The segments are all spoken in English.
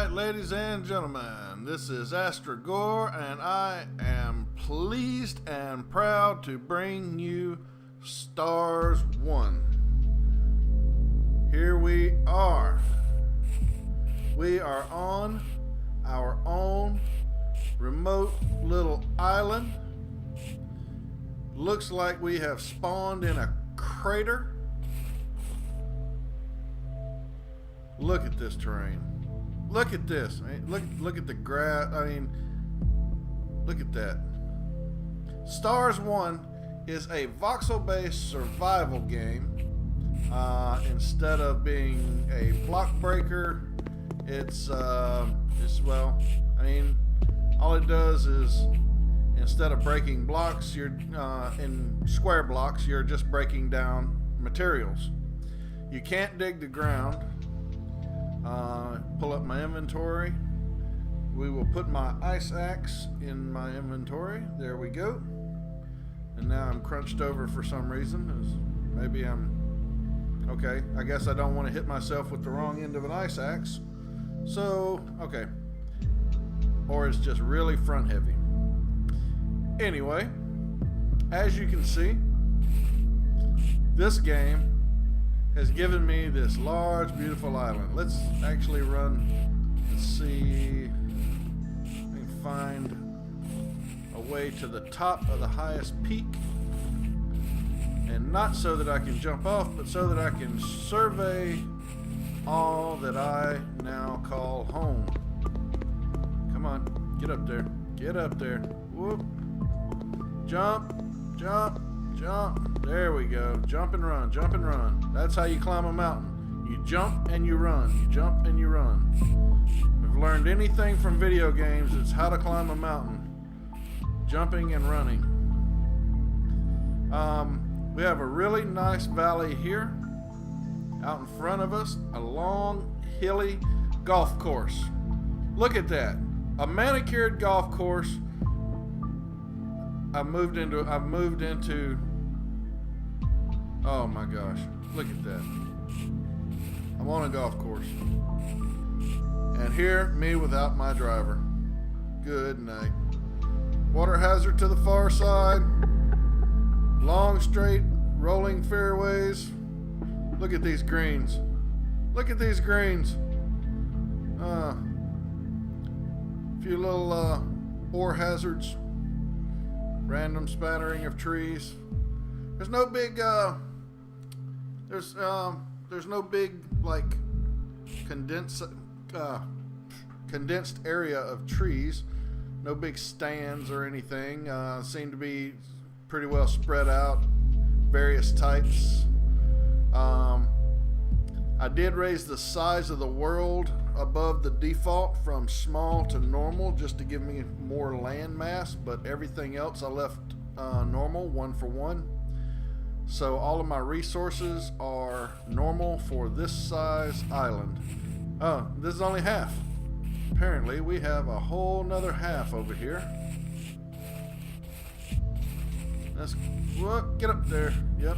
right, ladies and gentlemen, this is Astra Gore, and I am pleased and proud to bring you StarsOne. Here we are. We are on our own remote little island. Looks like we have spawned in a crater. Look at this terrain. Look at this. I mean, look at the grass. I mean, look at that. StarsOne is a voxel-based survival game. Instead of being a block breaker, it's well, I mean, all it does is instead of breaking blocks, you're in square blocks, you're just breaking down materials. You can't dig the ground. Pull up my inventory. We will put my ice axe in my inventory. There we go. And now I'm crunched over for some reason. Maybe I'm okay. I guess I don't want to hit myself with the wrong end of an ice axe. So, okay. Or it's just really front heavy. Anyway, as you can see, this game has given me this large, beautiful island. Let's actually run and see if we can find a way to the top of the highest peak. And not so that I can jump off, but so that I can survey all that I now call home. Come on, get up there. Get up there. Whoop. Jump, jump, jump. There we go. Jump and run, jump and run. That's how you climb a mountain. You jump and you run. You jump and you run. If I've learned anything from video games, it's how to climb a mountain. Jumping and running. We have a really nice valley here. Out in front of us, a long, hilly golf course. Look at that. A manicured golf course. I've moved into, oh my gosh, look at that. I'm on a golf course. And here, me without my driver. Good night. Water hazard to the far side. Long, straight, rolling fairways. Look at these greens. Look at these greens. A few little ore hazards. Random spattering of trees. There's no big there's no big like condensed area of trees. No big stands or anything. Seem to be pretty well spread out, various types. I did raise the size of the world above the default from small to normal just to give me more land mass, but everything else I left normal, 1 for 1. So all of my resources are normal for this size island. Oh, this is only half. Apparently we have a whole nother half over here. Let's get up there. Yep.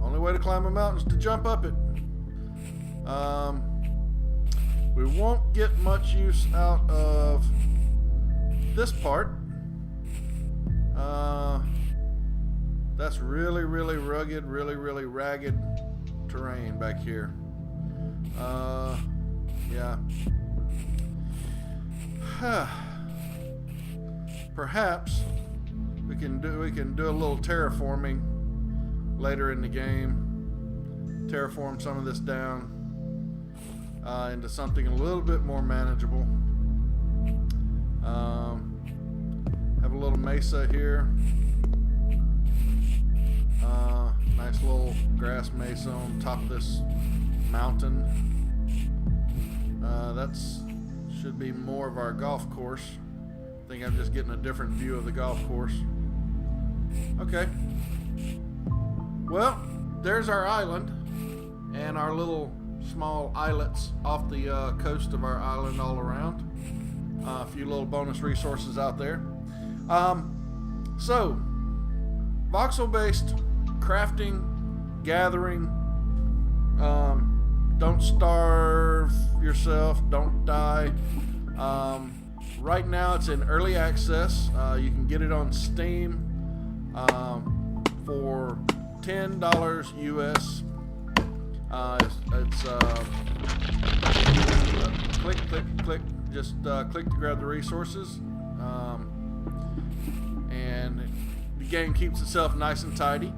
Only way to climb a mountain is to jump up it. We won't get much use out of this part. That's really, really rugged, really, really ragged terrain back here. Yeah. Perhaps we can do a little terraforming later in the game. Terraform some of this down into something a little bit more manageable. Have a little mesa here. Nice little grass mesa on top of this mountain. That's should be more of our golf course. I think I'm just getting a different view of the golf course. Okay. Well, there's our island and our little small islets off the coast of our island all around. A few little bonus resources out there. So, voxel-based crafting, gathering, don't starve, yourself. Don't die. Right now it's in early access. You can get it on Steam for $10 US. It's click. Just click to grab the resources. And the game keeps itself nice and tidy.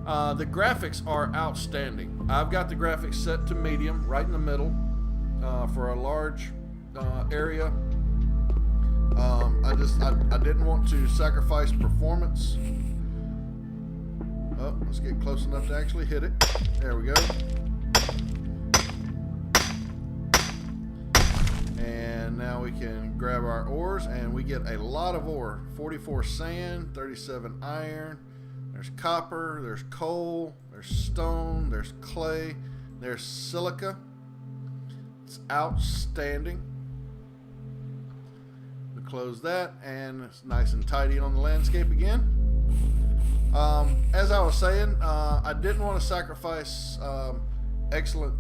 The graphics are outstanding. I've got the graphics set to medium, right in the middle, for a large area. I didn't want to sacrifice performance. Oh, let's get close enough to actually hit it. There we go. And now we can grab our ores, and we get a lot of ore. 44 sand, 37 iron, there's copper, there's coal, there's stone, there's clay, there's silica. It's outstanding. We close that, and it's nice and tidy on the landscape again. As I was saying, I didn't want to sacrifice excellent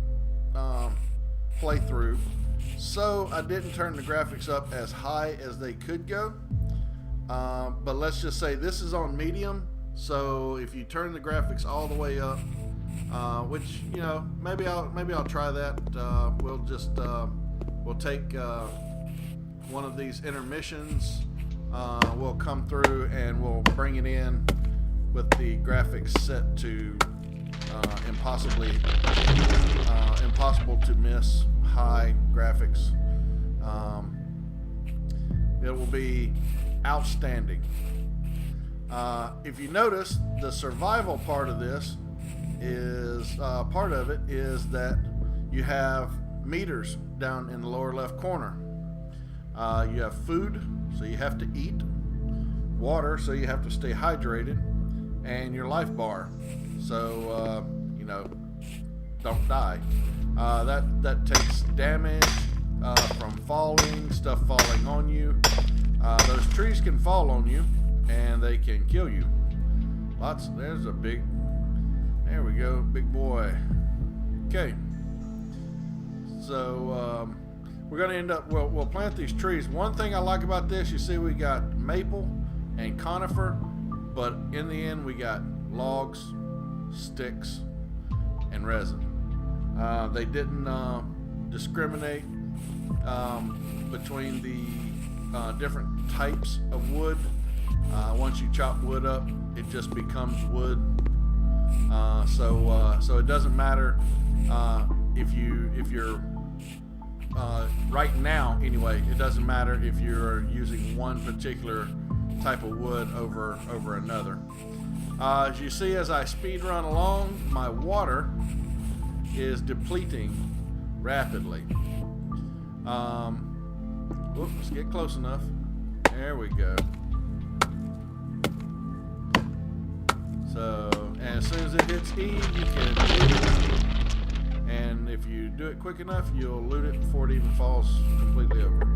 playthrough, so I didn't turn the graphics up as high as they could go. But let's just say this is on medium, so if you turn the graphics all the way up, which, you know, maybe I'll try that. We'll take one of these intermissions. We'll come through and we'll bring it in with the graphics set to impossible to miss high graphics. It will be outstanding. If you notice, the survival part of this is that you have meters down in the lower left corner. You have food, so you have to eat, water, so you have to stay hydrated, and your life bar, so you know, don't die. That takes damage from falling, stuff falling on you. Those trees can fall on you and they can kill you. There's a big, there we go, big boy. Okay, so we're gonna end up, we'll plant these trees. One thing I like about this, you see we got maple and conifer, but in the end we got logs, sticks, and resin. They didn't discriminate between the different types of wood. Once you chop wood up, it just becomes wood. So it doesn't matter if you're right now anyway. It doesn't matter if you're using one particular type of wood over another. As you see, as I speed run along, my water is depleting rapidly. Let's get close enough. There we go. So, and as soon as it hits E, you can loot it. And if you do it quick enough, you'll loot it before it even falls completely over.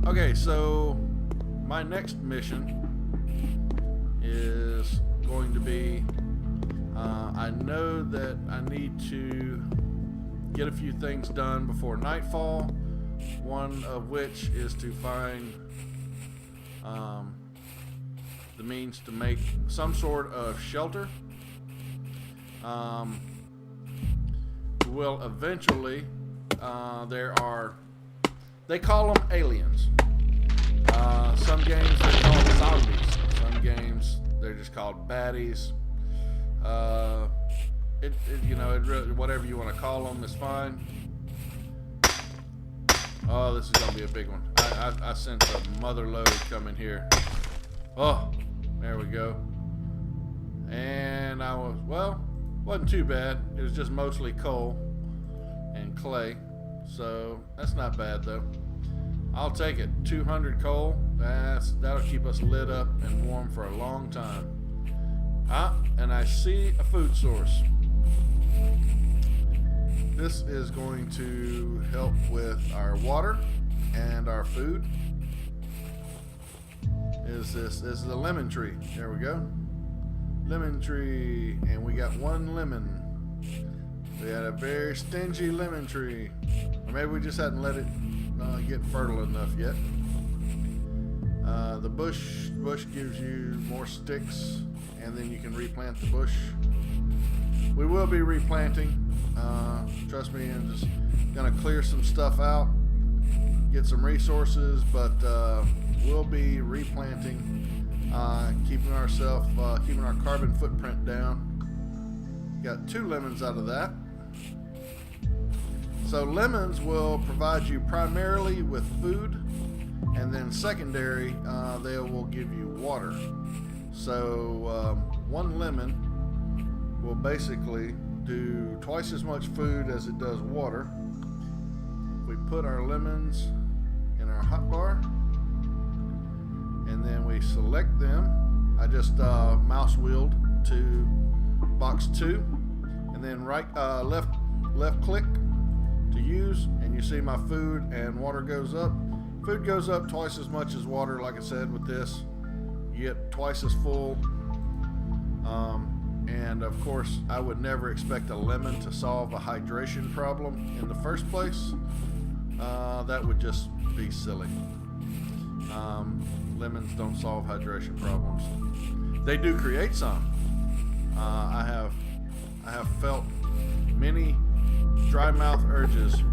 Okay, so my next mission is going to be, I know that I need to get a few things done before nightfall, one of which is to find the means to make some sort of shelter. Will eventually, they call them aliens. Some games they call them zombies. Some games they're just called baddies. Whatever you want to call them is fine. Oh, this is gonna be a big one. I sense a mother load coming here. Oh, there we go. And wasn't too bad. It was just mostly coal and clay, so that's not bad though. I'll take it. 200 coal. That'll keep us lit up and warm for a long time. And I see a food source. This is going to help with our water and our food. This is a lemon tree. There we go. Lemon tree, and we got one lemon. We had a very stingy lemon tree. Or maybe we just hadn't let it get fertile enough yet. The bush gives you more sticks, and then you can replant the bush. We will be replanting. Trust me, I'm just gonna clear some stuff out, get some resources, but we'll be replanting, keeping our carbon footprint down. Got 2 lemons out of that. So lemons will provide you primarily with food, and then secondary, they will give you water. So 1 lemon will basically do twice as much food as it does water. We put our lemons in our hotbar, and then we select them. I just mouse wheeled to box 2, and then left click to use, and you see my food and water goes up. Food goes up twice as much as water. Like I said, with this you get twice as full. And of course, I would never expect a lemon to solve a hydration problem in the first place. That would just be silly. Lemons don't solve hydration problems. They do create some. I have felt many dry mouth urges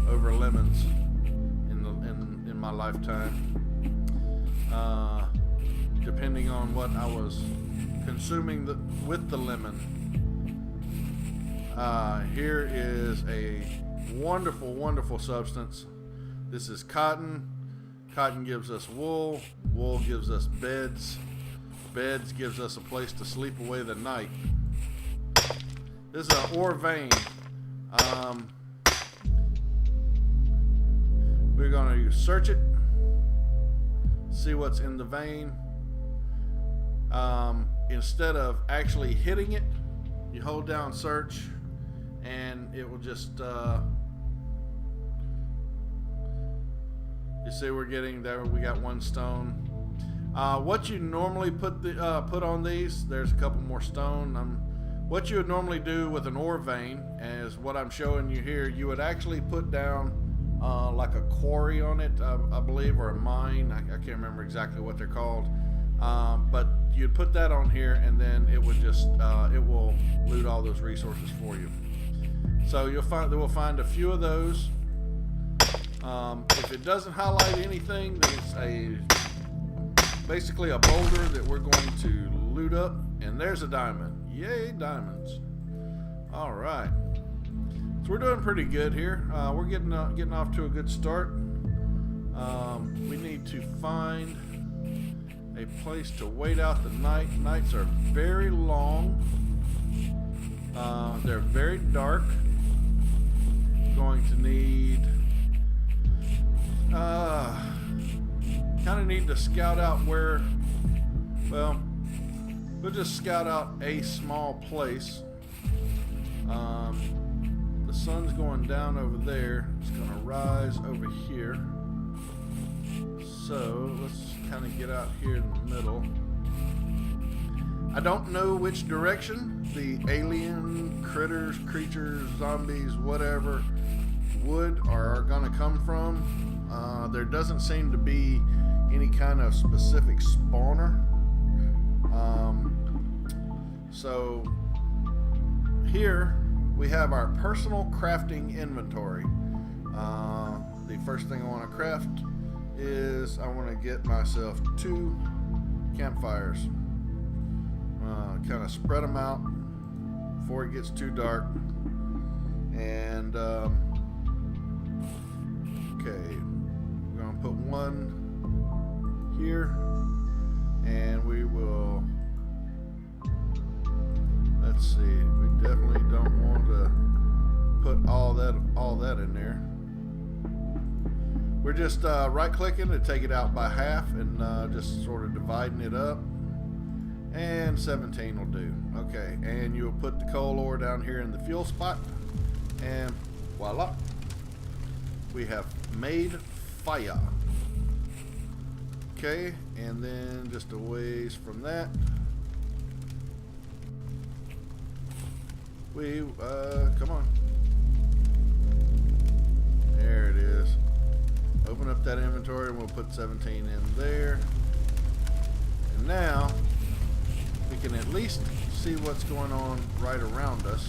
over lemons in my lifetime. Depending on what I was consuming with the lemon. Here is a wonderful, wonderful substance. This is cotton. Cotton gives us wool. Wool gives us beds. Beds gives us a place to sleep away the night. This is an ore vein. We're going to search it, see what's in the vein. Instead of actually hitting it, you hold down search, and it will just you see we're getting there. We got 1 stone. What you normally put on these, there's a couple more stone. What you would normally do with an ore vein is what I'm showing you here. You would actually put down like a quarry on it, I believe, or a mine. I can't remember exactly what they're called. But you'd put that on here, and then it would just it will loot all those resources for you. So we'll find a few of those. If it doesn't highlight anything, then it's basically a boulder that we're going to loot up, and there's a diamond. Yay, diamonds! All right, so we're doing pretty good here. We're getting off to a good start. We need to find a place to wait out the night. Nights are very long. They're very dark. Going to need kind of need to scout out where. Well, we'll just scout out a small place. The sun's going down over there. It's going to rise over here. So let's kind of get out here in the middle. I don't know which direction the alien critters, creatures, zombies, whatever would or are going to come from. There doesn't seem to be any kind of specific spawner. So here we have our personal crafting inventory. The first thing I want to craft is I want to get myself 2 campfires. Kind of spread them out before it gets too dark. And okay, we're going to put 1 here, and we will. Let's see. We definitely don't want to put all that in there. We're just right-clicking to take it out by half, and just sort of dividing it up. And 17 will do. Okay, and you'll put the coal ore down here in the fuel spot, and voila, we have made fire. Okay, and then just a ways from that, Come on. There it is. Open up that inventory and we'll put 17 in there. And now we can at least see what's going on right around us.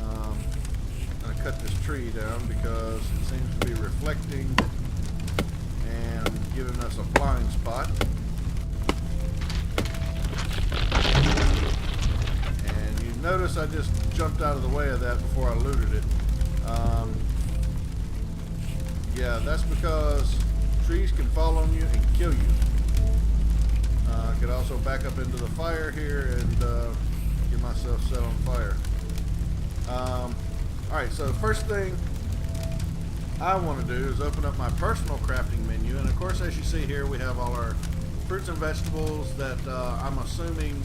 I'm going to cut this tree down because it seems to be reflecting and giving us a blind spot. And you notice I just jumped out of the way of that before I looted it. Yeah, that's because trees can fall on you and kill you. I could also back up into the fire here and get myself set on fire. Alright, so the first thing I want to do is open up my personal crafting menu. And of course, as you see here, we have all our fruits and vegetables that I'm assuming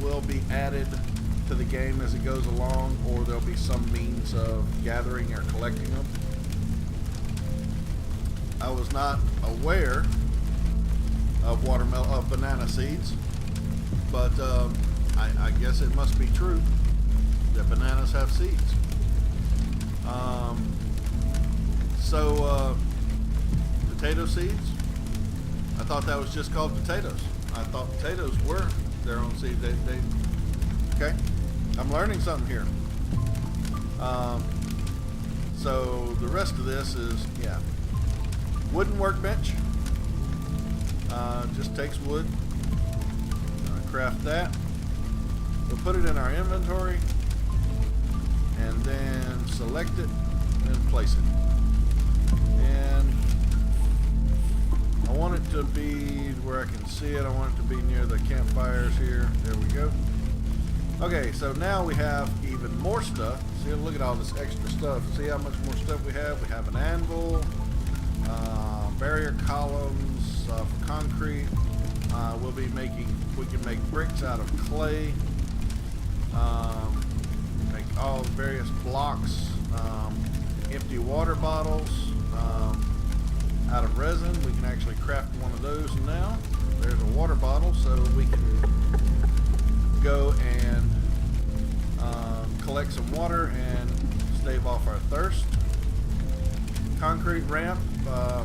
will be added to the game as it goes along, or there'll be some means of gathering or collecting them. I was not aware of banana seeds, but I guess it must be true that bananas have seeds. Potato seeds, I thought that was just called potatoes. I thought potatoes were their own seed. Okay, I'm learning something here. So the rest of this is, yeah, wooden workbench. Just takes wood. Craft that. We'll put it in our inventory and then select it and place it. And I want it to be where I can see it. I want it to be near the campfires here. There we go. Okay, so now we have even more stuff. See, look at all this extra stuff. See how much more stuff we have? We have an anvil, barrier columns for concrete. We can make bricks out of clay. Make all the various blocks, empty water bottles out of resin. We can actually craft one of those now. There's a water bottle, so we can go and collect some water and stave off our thirst. Concrete ramp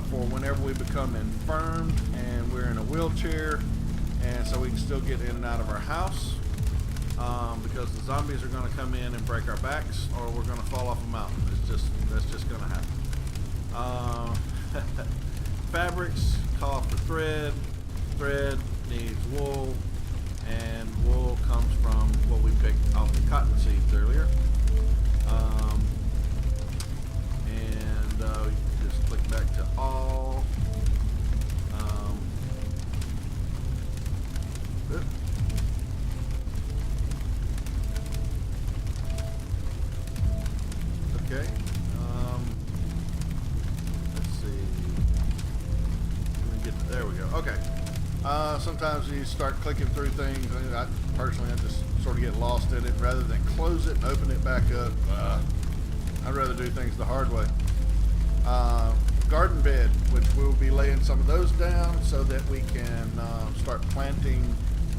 for whenever we become infirmed and we're in a wheelchair, and so we can still get in and out of our house, because the zombies are going to come in and break our backs, or we're going to fall off a mountain. That's just going to happen. Fabrics call for thread. Thread needs wool, and wool comes from what we picked off the cotton seeds earlier. Just click back to all. Okay. Let's see. There we go. Okay. Sometimes you start clicking through things. I just sort of get lost in it. Rather than close it and open it back up, I'd rather do things the hard way. Garden bed, which we'll be laying some of those down so that we can start planting,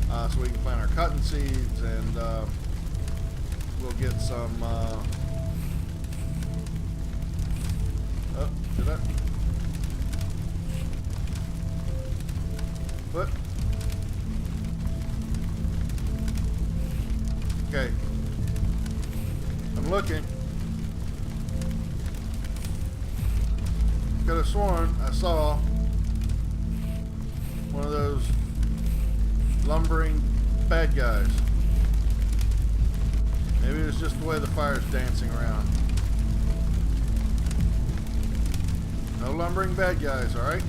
so we can plant our cotton seeds, and we'll get some. Oh, did I? What? Okay. I'm looking. Could have sworn I saw one of those lumbering bad guys. Maybe it's just the way the fire's dancing around. No lumbering bad guys, alright?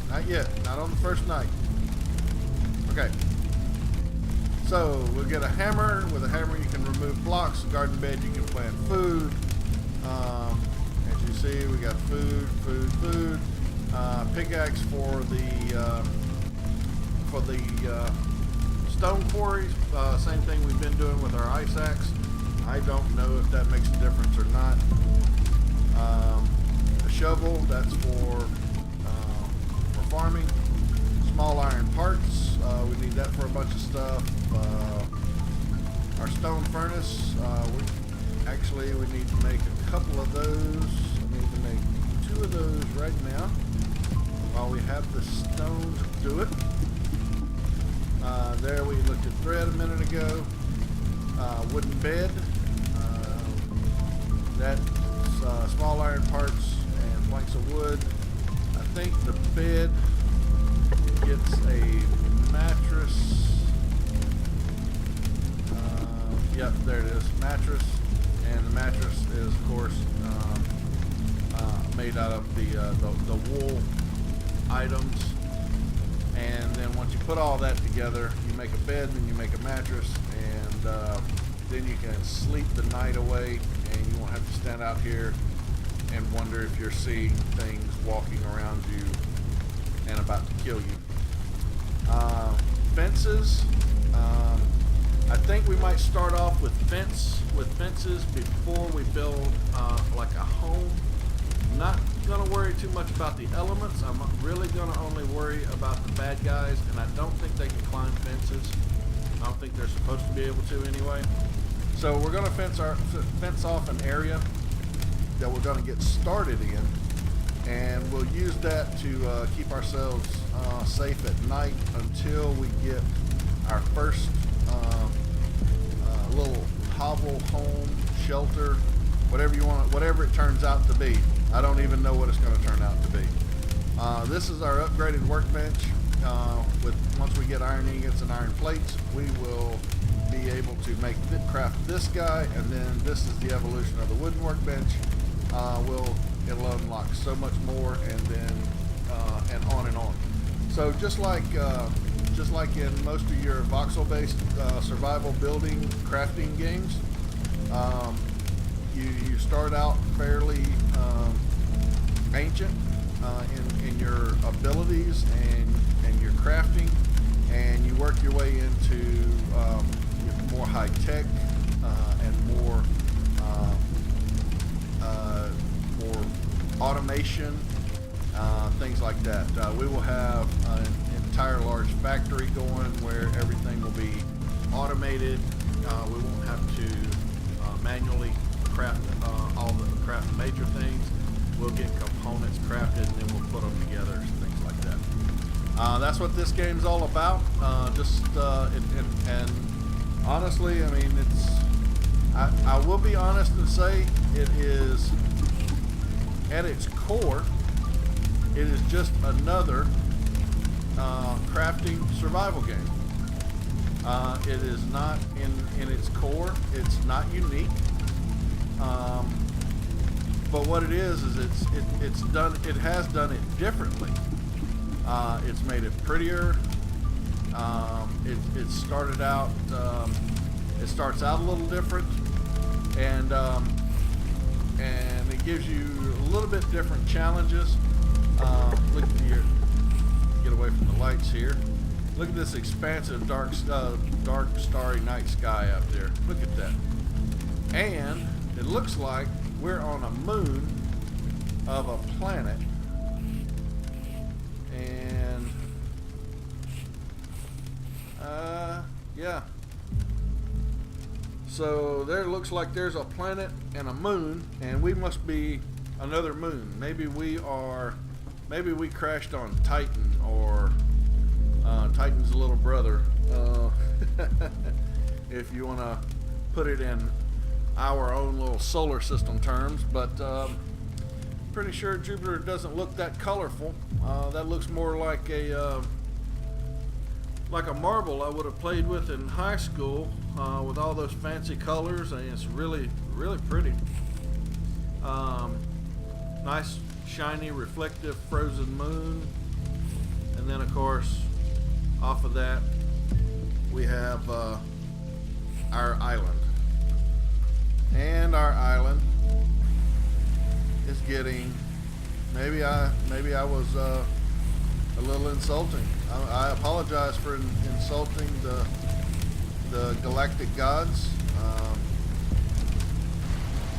Not yet. Not on the first night. Okay. So, we'll get a hammer. With a hammer you can remove blocks. A garden bed you can plant food. As you see, we got food. Pickaxe for the stone quarries. Same thing we've been doing with our ice axe. I don't know if that makes a difference or not. A shovel, that's for farming. Small iron parts, we need that for a bunch of stuff. our stone furnace. We need to make a couple of those. I need to make 2 of those right now while we have the stone to do it. There we looked at thread a minute ago. Wooden bed. That's small iron parts and planks of wood. I think the bed gets a mattress. Yep, there it is, mattress. And the mattress is, of course, made out of the wool items. And then once you put all that together, you make a bed, then you make a mattress, and then you can sleep the night away, and you won't have to stand out here and wonder if you're seeing things walking around you and about to kill you. Fences. I think we might start off with fences before we build like a home. Not gonna worry too much about the elements. I'm really gonna only worry about the bad guys, and I don't think they can climb fences. I don't think they're supposed to be able to anyway. So we're gonna fence off an area that we're gonna get started in, and we'll use that to keep ourselves safe at night until we get our first little hovel, home, shelter, whatever you want, whatever it turns out to be. I don't even know what it's going to turn out to be. This is our upgraded workbench. Once we get iron ingots and iron plates, we will be able to craft this guy, and then this is the evolution of the wooden workbench. It'll unlock so much more, and then and on and on. So just like in most of your voxel-based survival building crafting games, you start out fairly ancient in your abilities and your crafting, and you work your way into more high tech and more automation, things like that. We will have an entire large factory going where everything will be automated. We won't have to manually craft craft major things. We'll get components crafted, and then we'll put them together, things like that. That's what this game's all about. And honestly, I mean, I will be honest and say it is, at its core, it is just another crafting survival game. It is not in its core. It's not unique. But what it is it's done. It has done it differently. It's made it prettier. It started out. It starts out a little different, and it gives you a little bit different challenges. Look at here. Get away from the lights here. Look at this expansive dark starry night sky out there. Look at that. And it looks like we're on a moon of a planet. And yeah. So there looks like there's a planet and a moon, and we must be another moon. Maybe we crashed on Titan, or Titan's little brother, if you want to put it in our own little solar system terms. But pretty sure Jupiter doesn't look that colorful. That looks more like a marble I would have played with in high school, with all those fancy colors, and it's really, really pretty. Nice, shiny, reflective, frozen moon. And then, of course, off of that, we have our island. And our island is getting, maybe I was a little insulting. I apologize for insulting the galactic gods.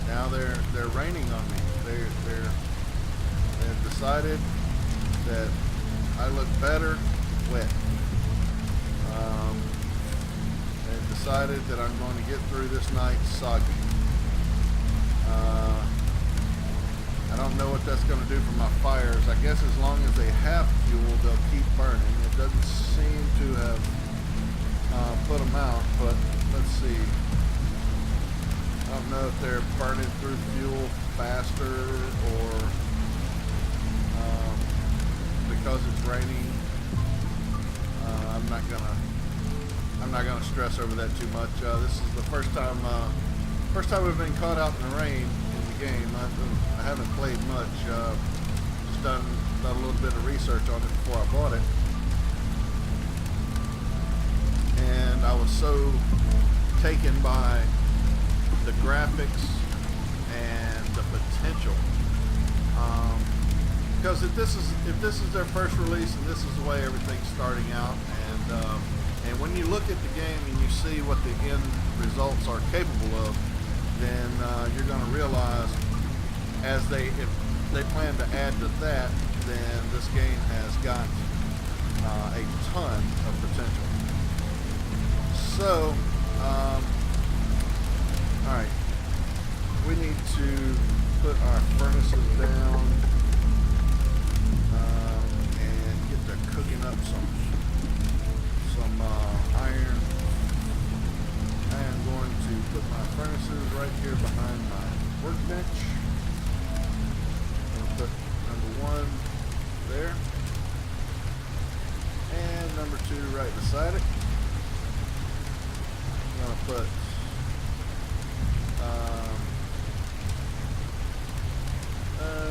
Now they're raining on me. They've decided that I look better wet. They've decided that I'm going to get through this night soggy. I don't know what that's going to do for my fires. I guess as long as they have fuel, they'll keep burning. It doesn't seem to have put them out, but let's see. I don't know if they're burning through fuel faster or because it's raining. I'm not gonna stress over that too much. This is the first time we've been caught out in the rain in the game. I haven't played much. Just done a little bit of research on it before I bought it, and I was so taken by the graphics and the potential. Because if this is their first release and this is the way everything's starting out, and when you look at the game and you see what the end results are capable of, then you're going to realize if they plan to add to that, then this game has got a ton of potential. So, all right, we need to put our furnaces down and get to cooking up some iron. I am going to put my furnaces right here behind my workbench. I'm going to put number 1 there and number 2 right beside it. I'm going to put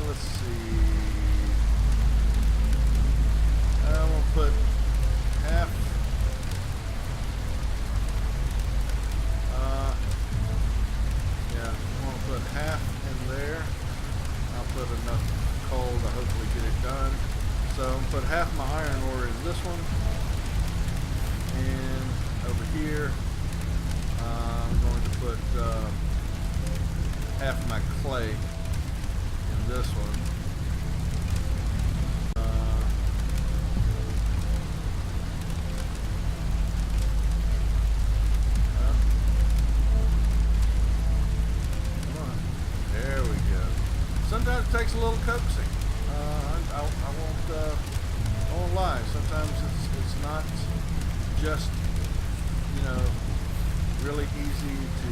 let's see, I'm going to put half put half in there. I'll put enough coal to hopefully get it done. So I'm going to put half my iron ore in this one, and over here I'm going to put half my clay in this one. Sometimes it takes a little coaxing. I won't lie. Sometimes it's not just, really easy to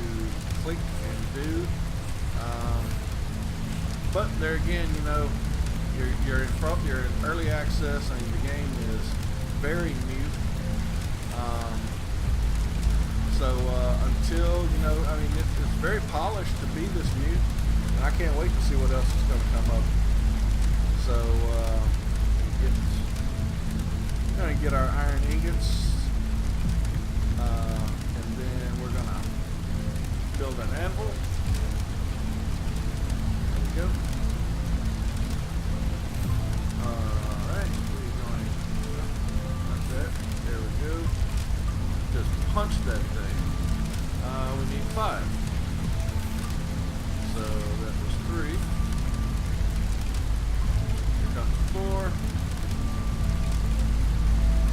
click and do. But there again, you're in early access and the game is very new. So until it's very polished to be this new. I can't wait to see what else is going to come up. So, we're going to get our iron ingots, and then we're going to build an anvil. There we go. Alright, we're going like that. There we go. Just punch that thing. We need 5. So that was 3. Here comes 4.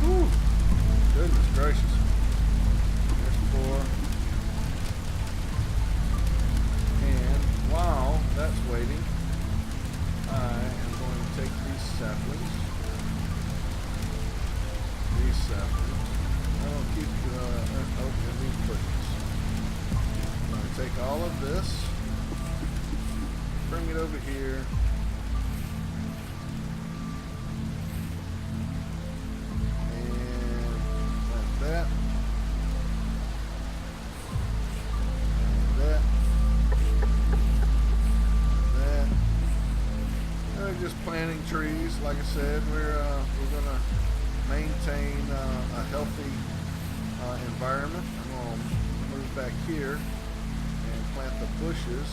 Whew. Goodness gracious. There's 4. And while that's waiting, I am going to take these saplings. I'll keep these bushes. I'm going to take all of this, bring it over here, and like that, and that, and that. We're just planting trees. Like I said, we're gonna maintain a healthy environment. I'm gonna move back here and plant the bushes.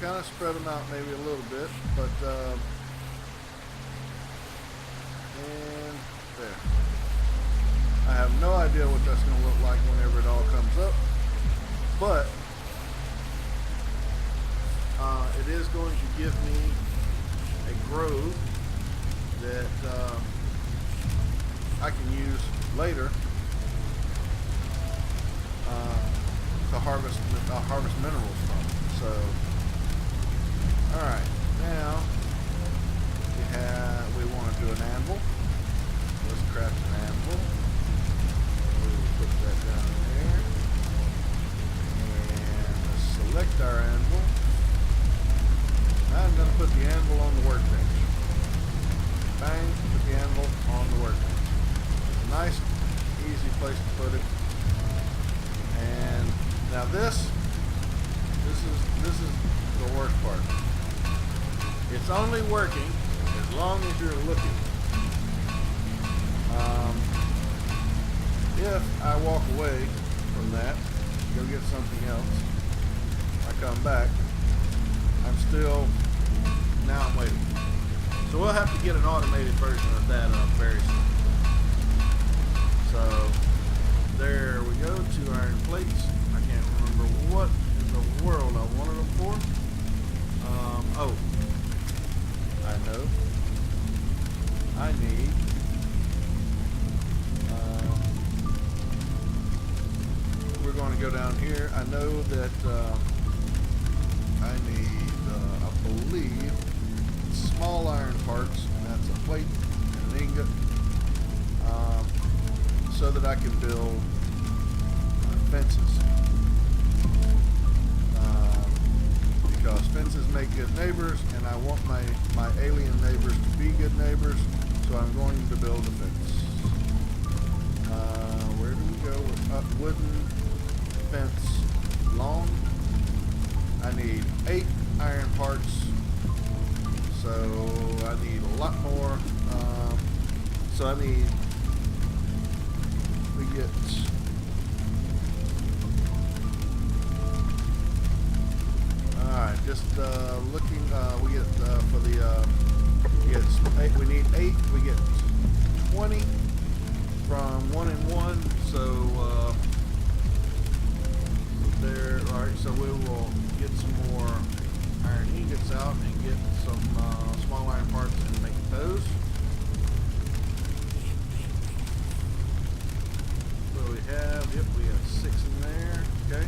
Kind of spread them out maybe a little bit, but and there. I have no idea what that's going to look like whenever it all comes up, but it is going to give me a grove that I can use later to harvest minerals from. So, all right, now we want to do an anvil. Let's craft an anvil. We'll put that down there, and let's select our anvil. Now I'm going to put the anvil on the workbench. Bang, put the anvil on the workbench. It's a nice, easy place to put it. And now this is the worst part. It's only working as long as you're looking. If I walk away from that, go get something else, I come back, now I'm waiting. So we'll have to get an automated version of that very soon. So there we go, 2 iron plates. I can't remember what in the world I wanted them for. Oh, I know. I need we're going to go down here. I know that I need I believe small iron parts, and that's a plate and an ingot, so that I can build fences. Because fences make good neighbors, and I want my alien neighbors to be good neighbors, so I'm going to build a fence. Where do we go with wooden fence long? I need 8 iron parts, so I need a lot more. So I need, we get alright, just looking, we get for the we need 8, we get 20 from 1 and 1, so there. Alright, so we will get some more iron ingots out and get some small iron parts and make those. So we have, yep, we have 6 in there. Okay,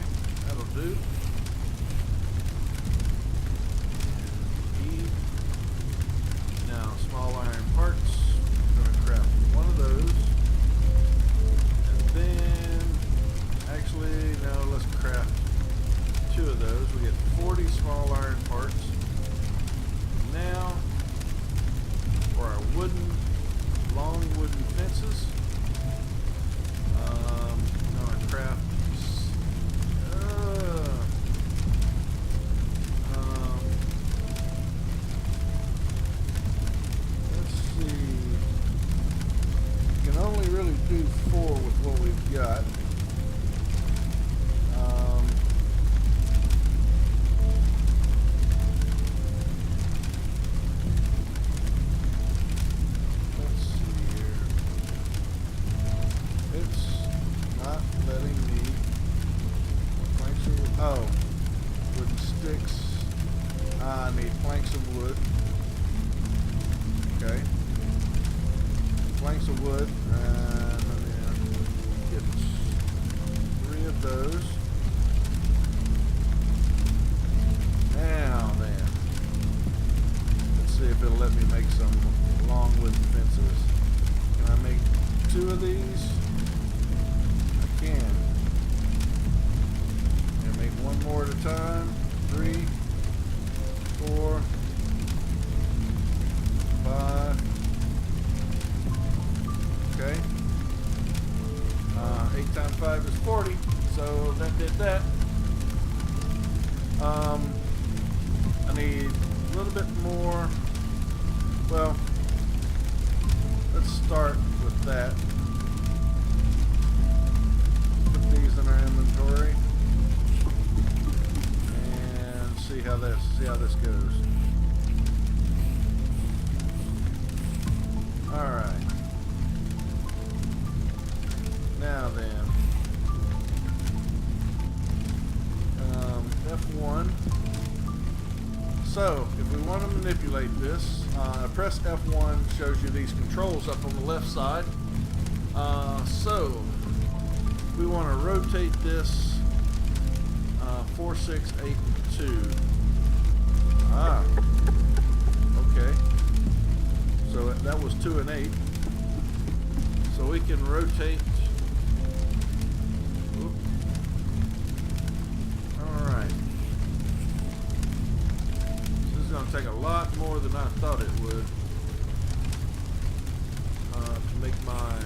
that'll do. Now, small iron parts, I'm going to craft one of those. And then, actually, no, let's craft 2 of those. We get 40 small iron parts. Now, for our long wooden fences, I'm going to craft only really do 4 with what we've got. Let's see here. It's not letting me. Planks of wood. Oh, wooden sticks. I need planks of wood. Okay. Planks of wood, and then get 3 of those. Now then, let's see if it'll let me make some long wooden fences. Can I make 2 of these? I can. And make 1 more at a time. 3, 4, 5. Okay. 8 times 5 is 40, so that did that. I need a little bit more. Well, let's start with that. Put these in our inventory and see how this goes. All right. Now then, F1. So, if we want them manipulate this. Press F1 shows you these controls up on the left side. So we want to rotate this 4, 6, 8, 2. Okay. So that was 2 and 8. So we can rotate. Alright. This is going to take a lot more than I thought it would to make my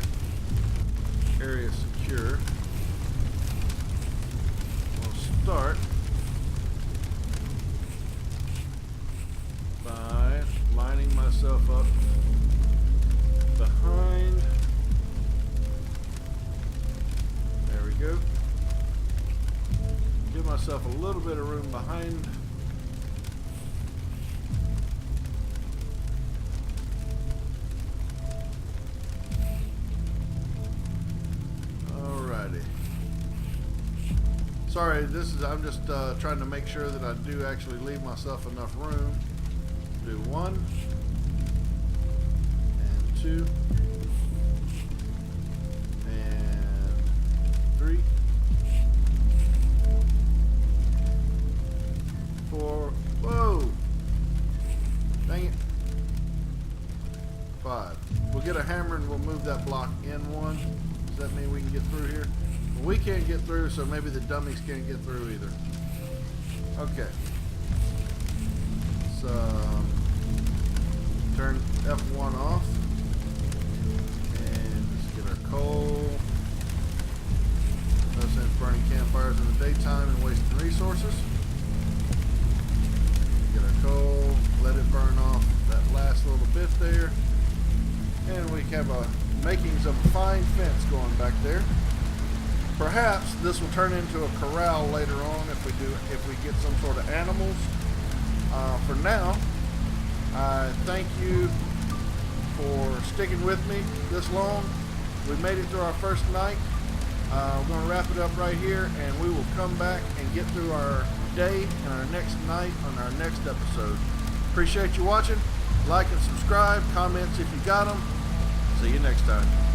area secure. We'll start by lining myself up behind. There we go. Give myself a little bit of room behind. Alrighty. Sorry, I'm just trying to make sure that I do actually leave myself enough room. Do 1 and 2 and 3, 4. Whoa! Dang it. 5. We'll get a hammer and we'll move that block in 1. Does that mean we can get through here? Well, we can't get through, so maybe the dummies can't get through either. Okay. So turn F1 off and just get our coal. No sense burning campfires in the daytime and wasting resources. Get our coal, let it burn off that last little bit there, and we have a makings of a fine fence going back there. Perhaps this will turn into a corral later on if we get some sort of animals. For now, I thank you for sticking with me this long. We made it through our first night. We're going to wrap it up right here, and we will come back and get through our day and our next night on our next episode. Appreciate you watching. Like and subscribe. Comments if you got them. See you next time.